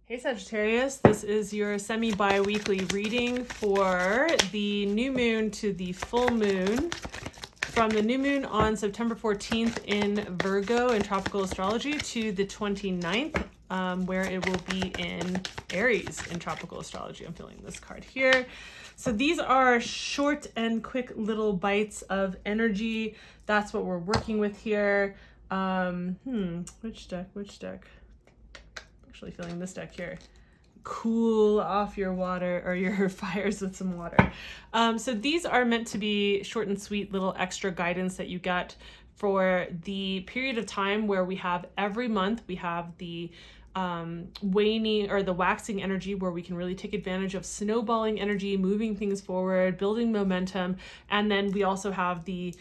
Hey Sagittarius, this is your semi-bi-weekly reading for the new moon to the full moon, from the new moon on September 14th in Virgo in tropical astrology to the 29th, where it will be in Aries in tropical astrology. I'm feeling this card here. So these are short and quick little bites of energy. That's what we're working with here. Which deck? Actually feeling this deck here. Cool off your water or your fires with some water. So these are meant to be short and sweet little extra guidance that you get for the period of time where we have every month, we have the waning or the waxing energy, where we can really take advantage of snowballing energy, moving things forward, building momentum. And then we also have the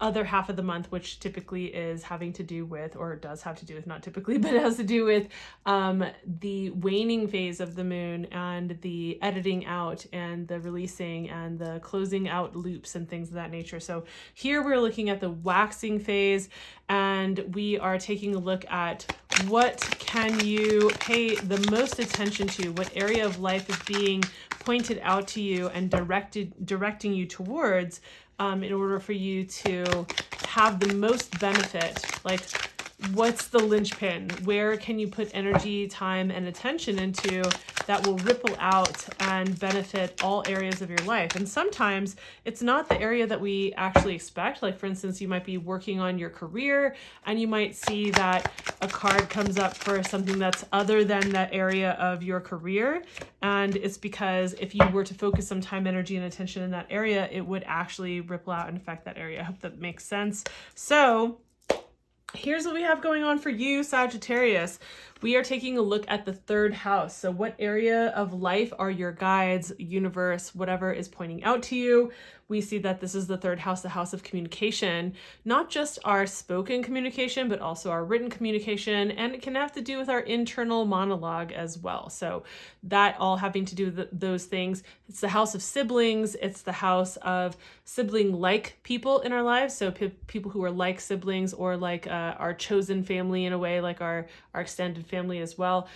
other half of the month, which typically is having to do with, or does have to do with, not typically, but it has to do with the waning phase of the moon and the editing out and the releasing and the closing out loops and things of that nature. So here we're looking at the waxing phase, and we are taking a look at what can you pay the most attention to, what area of life is being pointed out to you and directing you towards in order for you to have the most benefit. Like, what's the linchpin? Where can you put energy, time, and attention into that will ripple out and benefit all areas of your life? And sometimes it's not the area that we actually expect. Like, for instance, you might be working on your career and you might see that a card comes up for something that's other than that area of your career. And it's because if you were to focus some time, energy, and attention in that area, it would actually ripple out and affect that area. I hope that makes sense. So here's what we have going on for you, Sagittarius. We are taking a look at the third house. So what area of life are your guides, universe, whatever is pointing out to you? We see that this is the third house, the house of communication, not just our spoken communication, but also our written communication. And it can have to do with our internal monologue as well. So that all having to do with those things. It's the house of siblings. It's the house of sibling-like people in our lives. So people who are like siblings, or like our chosen family in a way, like our extended family as well.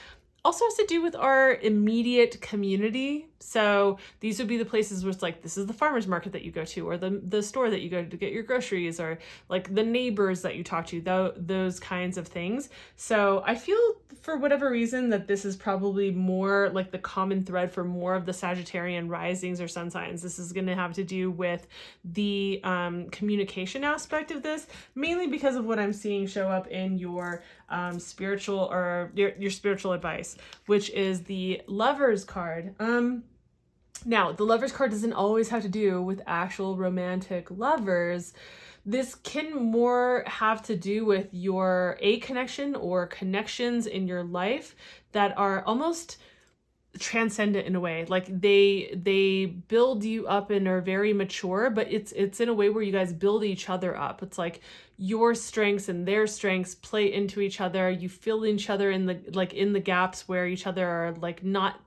Also has to do with our immediate community. So these would be the places where it's like, this is the farmer's market that you go to, or the store that you go to get your groceries, or like the neighbors that you talk to, those kinds of things. So I feel, for whatever reason, that this is probably more like the common thread for more of the Sagittarian risings or sun signs. This is going to have to do with the communication aspect of this, mainly because of what I'm seeing show up in your spiritual, or your spiritual advice, which is the Lovers card. Now, the Lovers card doesn't always have to do with actual romantic lovers. This can more have to do with your connection or connections in your life that are almost transcendent in a way. Like they build you up and are very mature, but it's in a way where you guys build each other up. It's like your strengths and their strengths play into each other. You fill each other in the gaps where each other are not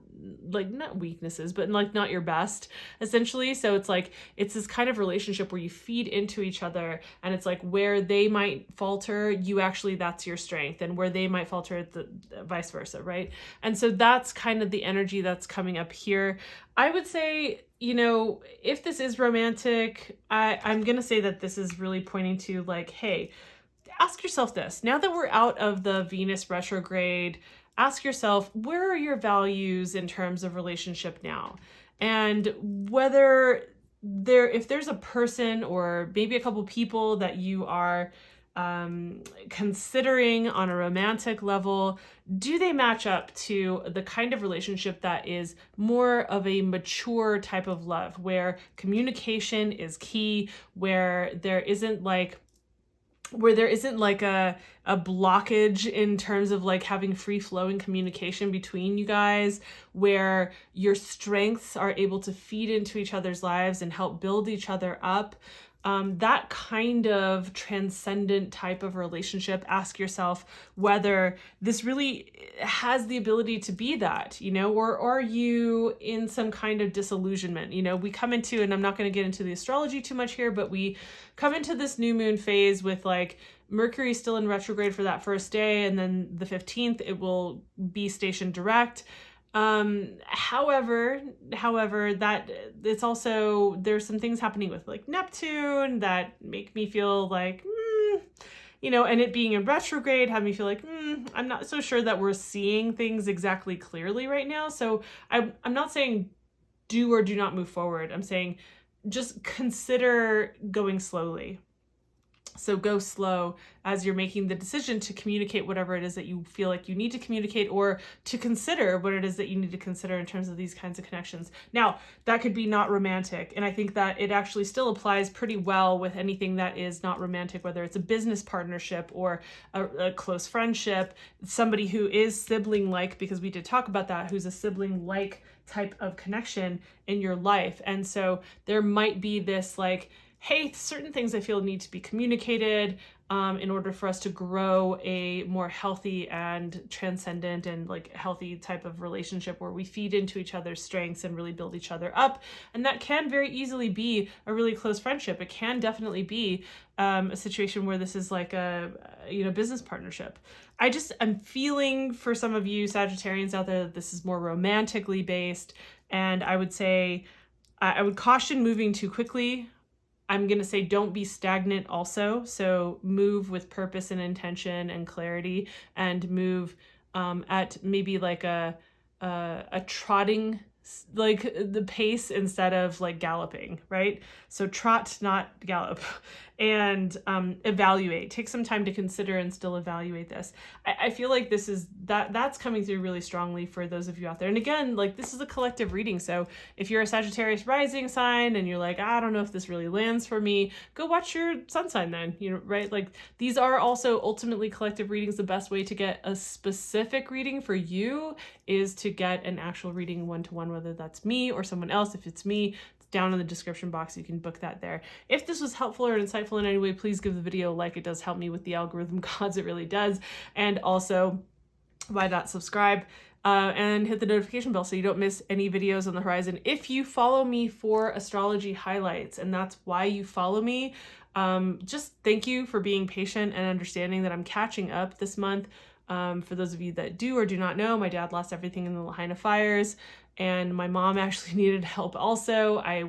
weaknesses, but like not your best, essentially. So it's like, it's this kind of relationship where you feed into each other, and it's like where they might falter, that's your strength, and where they might falter, the vice versa, right? And so that's kind of the energy that's coming up here. I would say, if this is romantic, I'm gonna say that this is really pointing to like, hey, ask yourself this. Now that we're out of the Venus retrograde, ask yourself, where are your values in terms of relationship now? And whether if there's a person or maybe a couple people that you are considering on a romantic level, do they match up to the kind of relationship that is more of a mature type of love, where communication is key, where there isn't like a blockage in terms of like having free flowing communication between you guys, where your strengths are able to feed into each other's lives and help build each other up. That kind of transcendent type of relationship. Ask yourself whether this really has the ability to be that, or are you in some kind of disillusionment? We come into, and I'm not going to get into the astrology too much here, but we come into this new moon phase with like Mercury is still in retrograde for that first day, and then the 15th it will be stationed direct. However, that it's also, there's some things happening with like Neptune that make me feel like, you know, and it being in retrograde have me feel like, I'm not so sure that we're seeing things exactly clearly right now. So I'm not saying do or do not move forward. I'm saying just consider going slowly. So go slow as you're making the decision to communicate whatever it is that you feel like you need to communicate, or to consider what it is that you need to consider in terms of these kinds of connections. Now, that could be not romantic, and I think that it actually still applies pretty well with anything that is not romantic, whether it's a business partnership or a close friendship, somebody who is sibling-like, because we did talk about that, who's a sibling-like type of connection in your life. And so there might be this like, hey, certain things I feel need to be communicated in order for us to grow a more healthy and transcendent and like healthy type of relationship where we feed into each other's strengths and really build each other up. And that can very easily be a really close friendship. It can definitely be a situation where this is like a, you know, business partnership. I'm feeling for some of you Sagittarians out there that this is more romantically based. And I would say, I would caution moving too quickly. I'm going to say don't be stagnant also. So move with purpose and intention and clarity, and move at maybe like a trotting, like the pace instead of like galloping, right? So trot, not gallop. And evaluate. Take some time to consider and still evaluate this. I feel like this is that's coming through really strongly for those of you out there. And again, like this is a collective reading. So if you're a Sagittarius rising sign and you're like, I don't know if this really lands for me, go watch your sun sign then, you know, right? Like these are also ultimately collective readings. The best way to get a specific reading for you is to get an actual reading one-to-one, whether that's me or someone else. If it's me, down in the description box, you can book that there. If this was helpful or insightful in any way, please give the video a like. It does help me with the algorithm gods, it really does. And also, why not subscribe and hit the notification bell so you don't miss any videos on the horizon. If you follow me for astrology highlights, and that's why you follow me, just thank you for being patient and understanding that I'm catching up this month. For those of you that do or do not know, my dad lost everything in the Lahaina fires, and my mom actually needed help also. I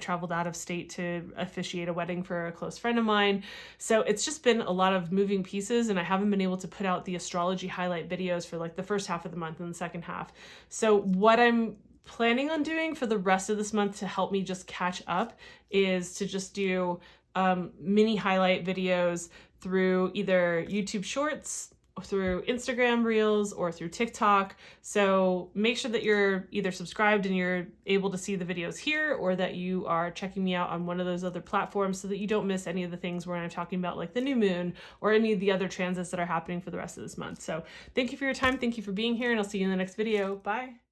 traveled out of state to officiate a wedding for a close friend of mine. So it's just been a lot of moving pieces, and I haven't been able to put out the astrology highlight videos for like the first half of the month and the second half. So what I'm planning on doing for the rest of this month to help me just catch up is to just do mini highlight videos through either YouTube Shorts, through Instagram Reels, or through TikTok. So make sure that you're either subscribed and you're able to see the videos here, or that you are checking me out on one of those other platforms so that you don't miss any of the things where I'm talking about like the new moon or any of the other transits that are happening for the rest of this month. So thank you for your time. Thank you for being here, and I'll see you in the next video. Bye.